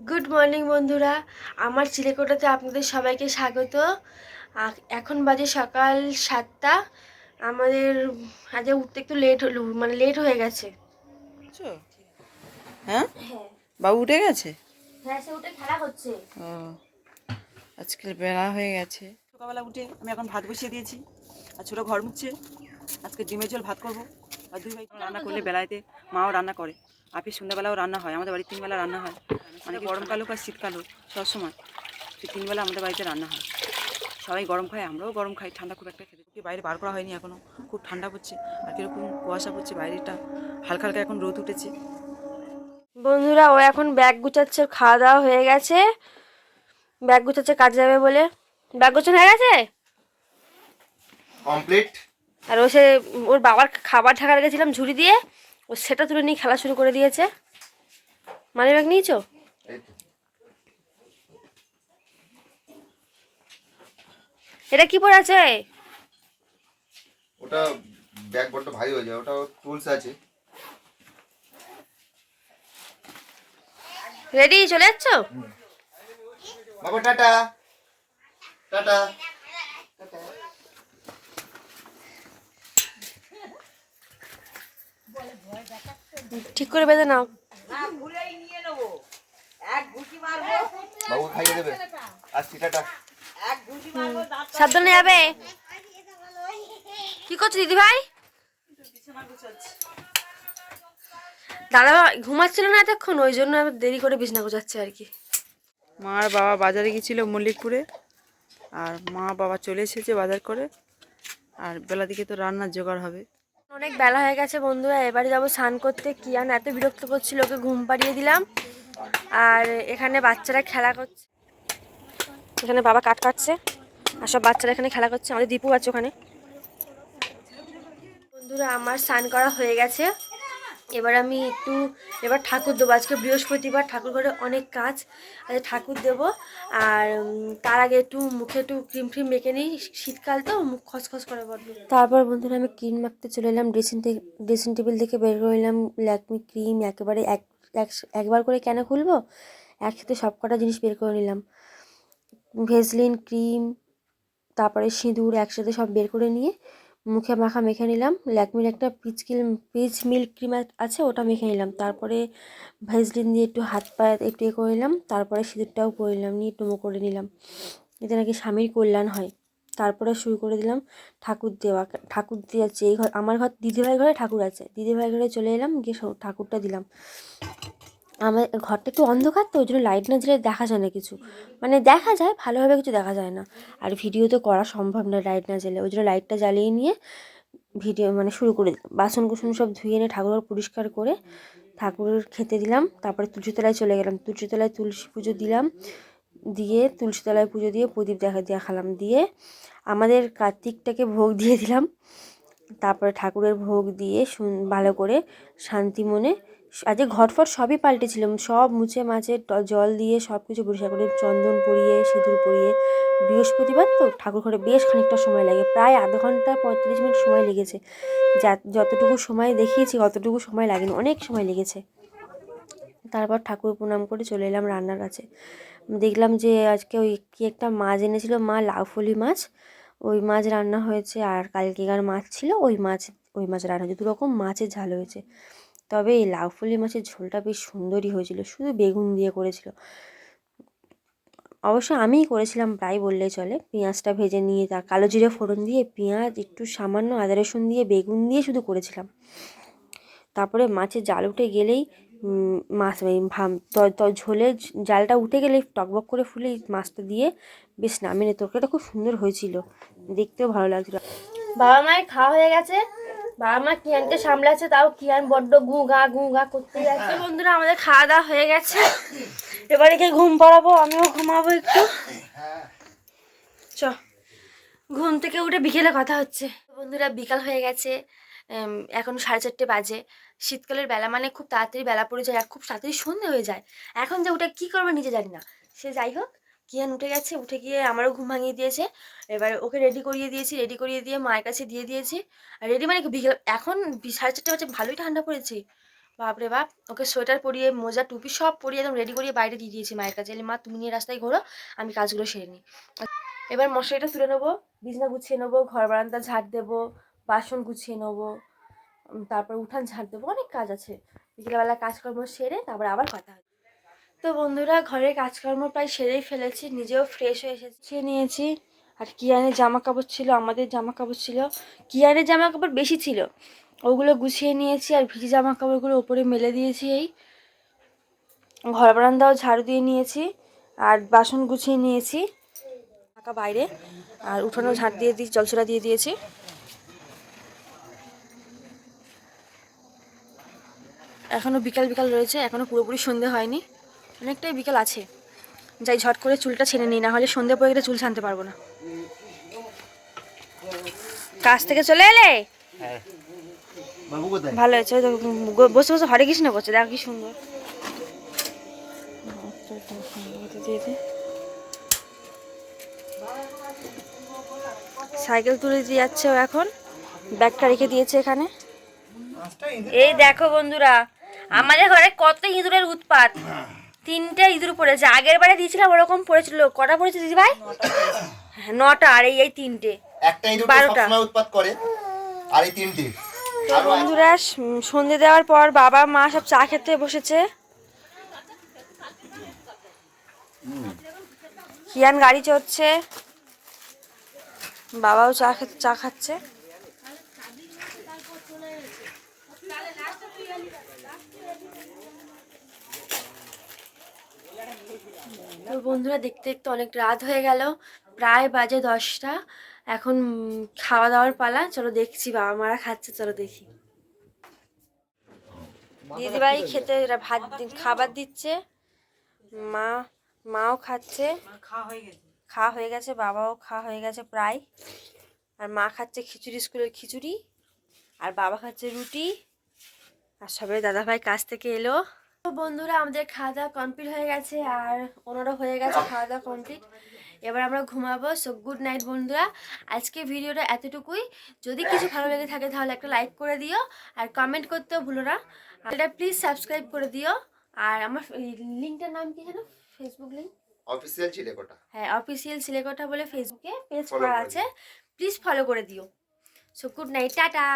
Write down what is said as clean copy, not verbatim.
Good morning বন্ধুরা, আমার চিলেকোঠাতে আপনাদের সবাইকে স্বাগত। এখন বাজে সকাল 7টা। আমাদের আজকে উঠতে একটু লেট হলো, মানে লেট হয়ে গেছে। আচ্ছা, হ্যাঁ হ্যাঁ বাবু উঠে গেছে। হ্যাঁ, সে উঠে খেলা করছে। ও আজকে বেলা হয়ে গেছে। সকালবেলা উঠে আমি এখন ভাত বসিয়ে দিয়েছি আর ছোটো ঘর মুছছে। আজকে ডিমের ঝোল ভাত করবো আর দুই ভাই রান্না করলে বেলাতে মাও রান্না করে, আপিস সন্ধ্যাবেলাও রান্না হয়। আমাদের বাড়ির 3 বেলা রান্না হয়, মানে গরমকাল হোক আর শীতকাল হোক সবসময় 3 বেলা আমাদের বাড়িতে রান্না হয়। সবাই গরম খায়, আমরাও গরম খাই, ঠান্ডা খুব একটা খেতে বাইরে বার করা হয়নি এখনও। খুব ঠান্ডা পড়ছে আর কীরকম কুয়াশা পড়ছে, বাইরেটা হালকা হালকা এখন রোদ উঠেছে। বন্ধুরা, ও এখন ব্যাগ গুছাচ্ছে, খাওয়া দাওয়া হয়ে গেছে, ব্যাগ গুছাচ্ছে কাজে যাবে বলে। ব্যাগ গোছানো হয়ে গেছে কমপ্লিট। আর ও সে ওর বাবার খাবার ঢাকা রেখেছিলাম ঝুড়ি দিয়ে, ও সেটা তুলে নিয়ে খেলা শুরু করে দিয়েছে। মানি ব্যাগ নিয়েছো? এটা কি পড়ে আছে? ওটা ব্যাগ বড্ড ভারী হয়ে যায়, ওটা টুলস আছে। রেডি, চলে যাচ্ছ? বাবা টাটা টাটা। ঠিক করে বেঁধে নাও। বাবু খাইয়ে দেবে, আসছি টাটা। সাবধানে যাবে। কি করছো দিদি ভাই? দাদা ঘুমাচ্ছিল না এতক্ষণ, ওই জন্য আমি দেরি করে বিছনা গোছাচ্ছে আর কি। মা আর বাবা বাজারে গেছিলো মল্লিকপুরে, আর মা বাবা চলে এসেছে বাজার করে, আর বেলা দিকে তো রান্নার জোগাড় হবে। অনেক বেলা হয়ে গেছে বন্ধুরা, এবারে যাবো স্নান করতে। কিয়ান এত বিরক্ত করছিল, ওকে ঘুম পাড়িয়ে দিলাম। আর এখানে বাচ্চারা খেলা করছে, এখানে বাবা কাট কাটছে আর সব বাচ্চারা এখানে খেলা করছে। আমাদের দীপু আছে ওখানে। বন্ধুরা, আমার স্নান করা হয়ে গেছে। এবার আমি এবার ঠাকুর দেবো। আজকে বৃহস্পতিবার, ঠাকুর ঘরে অনেক কাজ, আজকে ঠাকুর দেবো। আর তার আগে মুখে ক্রিম ফ্রিম মেখে নিই, শীতকাল তো মুখ খসখস করে বলবো। তারপর বন্ধুরা আমি ক্রিম মাখতে চলে এলাম। ড্রেসিং টেবিল থেকে বের করে নিলাম ল্যাকমি ক্রিম। একেবারে একবার করে কেন খুলবো, একসাথে সব কটা জিনিস বের করে নিলাম। ভেসলিন, ক্রিম, তারপরে সিঁদুর একসাথে সব বের করে নিয়ে মুখে মেখে নিলাম। ল্যাকমির একটা পিচ মিল্ক ক্রিম আছে, ওটা মেখে নিলাম। তারপরে ভেসলিন দিয়ে একটু হাত পায়ে একটু করে নিলাম। তারপরে সিঁদুরটাও করে নিলাম, নিয়ে টুমো করে নিলাম। এতে নাকি স্বামীর কল্যাণ হয়। তারপরে শুরু করে দিলাম ঠাকুর দেওয়া। ঠাকুর দিয়ে যাচ্ছে এই ঘর, আমার ঘর দিদিভাই ঘরে ঠাকুর আছে, দিদিভাই ঘরে চলে এলাম, গিয়ে ঠাকুরটা দিলাম। আমার ঘরটা একটু অন্ধকার তো, ওই জন্য লাইট না জ্বলে দেখা যায় না কিছু, মানে দেখা যায় ভালোভাবে, কিছু দেখা যায় না। আর ভিডিও তো করা সম্ভব না লাইট না জ্বলে, ওই জন্য লাইটটা জ্বালিয়ে নিয়ে ভিডিও মানে শুরু করে দিলাম। বাসন কুসন সব ধুয়ে এনে ঠাকুর পরিষ্কার করে ঠাকুরের খেতে দিলাম। তারপরে তুলসীতলায় চলে গেলাম, তুলসীতলায় তুলসী পুজো দিলাম, দিয়ে তুলসীতলায় পুজো দিয়ে প্রদীপ দেখালাম, দিয়ে আমাদের কার্তিকটাকে ভোগ দিয়ে দিলাম। তারপরে ঠাকুরের ভোগ দিয়ে ভালো করে শান্তি মনে আজকে ঘটফট সবই পাল্টেছিলাম, সব মুছে মাছে জল দিয়ে সব কিছু পরিষ্কার করে চন্দন পরিয়ে সিঁদুর পরিয়ে। বৃহস্পতিবার তো ঠাকুর ঘরে বেশ খানিকটা সময় লাগে, প্রায় আধা ঘন্টা 45 মিনিট সময় লেগেছে। যতটুকু সময় দেখিয়েছি অতটুকু সময় লাগেনি, অনেক সময় লেগেছে। তারপর ঠাকুর প্রণাম করে চলে এলাম রান্নার কাছে। দেখলাম যে আজকে ওই কি একটা মাছ এনেছিল মা, লাউফলি মাছ, ওই মাছ রান্না হয়েছে। আর কালকেকার মাছ ছিল, ওই মাছ রান্না হয়েছে। 2 রকম মাছের ঝাল হয়েছে। তবে এই লাউফলি মাছের ঝোলটা বেশ সুন্দরই হয়েছিল, শুধু বেগুন দিয়ে করেছিল। অবশ্য আমিই করেছিলাম প্রায় বললেই চলে। পেঁয়াজটা ভেজে নিয়ে তার কালো জিরে ফোড়ন দিয়ে, পেঁয়াজ একটু সামান্য আদা রসুন দিয়ে, বেগুন দিয়ে শুধু করেছিলাম। তারপরে মাছের জাল উঠে গেলেই মাছ ঝোলের জালটা উঠে গেলেই টকবক করে ফুলে মাছটা দিয়ে বেশ নামিয়ে। তরকারিটা খুব সুন্দর হয়েছিল, দেখতেও ভালো লাগছিল। বাবা মায়ের খাওয়া হয়ে গেছে, বাবা মা কিয়ানকে সামলাচ্ছে, তাও কিয়ান বড্ড গু গা করতে যাচ্ছে। বন্ধুরা, আমাদের খাওয়া দাওয়া হয়ে গেছে, এবারে কে ঘুম পাড়াবো, আমিও ঘুমাবো একটু। চ ঘুম থেকে উঠে বিকেলে কথা হচ্ছে। বন্ধুরা, বিকাল হয়ে গেছে, এখন 4:30 বাজে। শীতকালের বেলা মানে খুব তাড়াতাড়ি বেলা পড়ে যায় আর খুব তাড়াতাড়ি সন্ধে হয়ে যায়। এখন যে উঠে কী করবে নিজে জানি না। সে যাই হোক, কিয়ান উঠে গেছে, উঠে গিয়ে আমারও ঘুম ভাঙিয়ে দিয়েছে। এবার ওকে রেডি করিয়ে দিয়েছি, রেডি করিয়ে দিয়ে মায়ের কাছে দিয়ে দিয়েছি। আর রেডি মানে বিকেল এখন 4:30 বাজে, ভালোই ঠান্ডা পড়েছে, বাপরে বাপ, ওকে সোয়েটার পরিয়ে মোজা টুপি সব পরিয়ে একদম রেডি করিয়ে বাইরে দিয়ে দিয়েছি মায়ের কাছে। মা তুমি নিয়ে রাস্তায় ঘোরো, আমি কাজগুলো সেরে নিই। এবার মশারিটা তুলে নেবো, বিছনা গুছিয়ে নেবো, ঘর বারান্দা ঝাড় দেবো, বাসন গুছিয়ে নেবো, তারপর উঠান ঝাড় দেবো, অনেক কাজ আছে। বিকেলবেলা কাজকর্ম সেরে তারপর আবার কথা হবে। তো বন্ধুরা, ঘরের কাজকর্ম প্রায় সেরেই ফেলেছি, নিজেও ফ্রেশ হয়ে এসেছি, নিয়েছি। আর কিয়ানের জামা কাপড় ছিল, আমাদের জামা কাপড় ছিল, কিয়ানের জামা কাপড় বেশি ছিল, ওগুলো গুছিয়ে নিয়েছি। আর ভিজে জামা কাপড়গুলো ওপরে মেলে দিয়েছি। এই ঘর বারান্দাও ঝাড়ু দিয়ে নিয়েছি, আর বাসন গুছিয়ে নিয়েছি ঢাকা বাইরে, আর উঠোনেও ঝাড় দিয়ে দিয়েছি, জলছড়া দিয়ে দিয়েছি। এখনও বিকাল বিকাল রয়েছে, এখনও পুরোপুরি সন্ধে হয়নি, অনেকটাই বিকাল আছে। যাই ঝট করে চুলটা ছেড়ে নিই, না হলে সন্ধে পড়ে গেলে চুল ছানতে পারবো না। কাজ থেকে চলে এলে? বাবু কোথায়? ভালো হয়েছে, ওই তো বসে বসে হরে কৃষ্ণ করছে, দেখো কি সুন্দর। সাইকেল তুলে দিয়ে যাচ্ছে ও এখন, ব্যাগটা রেখে দিয়েছে এখানে। এই দেখো বন্ধুরা, আমাদের ঘরে কত ইঁদুরের উৎপাত। 3টে ইঁদুর পড়েছে, আগের বারে দিয়েছিলাম ওরকম পড়েছিল। কটা পড়েছে দিদি ভাই? 9টা, আর এই 3টে, একটা ইঁদুর 12টা। সবসময় উৎপাত করে, আর এই 3টে। তো বন্ধুরা, সন্ধে দেওয়ার পর বাবা মা সব চা খেতে বসেছে। কিয়ান গাড়ি চড়ছে, বাবাও চা খাচ্ছে। তো বন্ধুরা, দেখতে দেখতে অনেক রাত হয়ে গেল, প্রায় বাজে 10টা। এখন খাওয়া দাওয়ার পালা, চলো দেখছি বাবা মারা খাচ্ছে, চলো দেখি। দিদিভাই খেতে খাবার দিচ্ছে, মাও খাচ্ছে, খাওয়া হয়ে গেছে, বাবাও খাওয়া হয়ে গেছে প্রায়। আর মা খাচ্ছে খিচুড়ি, স্কুলের খিচুড়ি, আর বাবা খাচ্ছে রুটি। আর সবাই দাদাভাই কাজ থেকে এলো। তো বন্ধুরা, আমাদের খাওয়া দাওয়া কমপ্লিট হয়ে গেছে, আর ওনারও হয়ে গেছে খাওয়া দাওয়া কমপ্লিট। এবার আমরা ঘুমাবো। সো গুড নাইট বন্ধুরা, আজকে ভিডিওটা এতটুকুই। যদি কিছু ভালো লেগে থাকে তাহলে একটা লাইক করে দিও, আর কমেন্ট করতেও ভুলো না। আর এটা প্লিজ সাবস্ক্রাইব করে দিও। আর আমার লিঙ্কটার নাম কি জানো? Facebook link official Chilekotha. হ্যাঁ, অফিসিয়াল চিলেকোঠা বলে ফেসবুকে পেজ করা আছে, প্লিজ ফলো করে দিও। So good night, tata.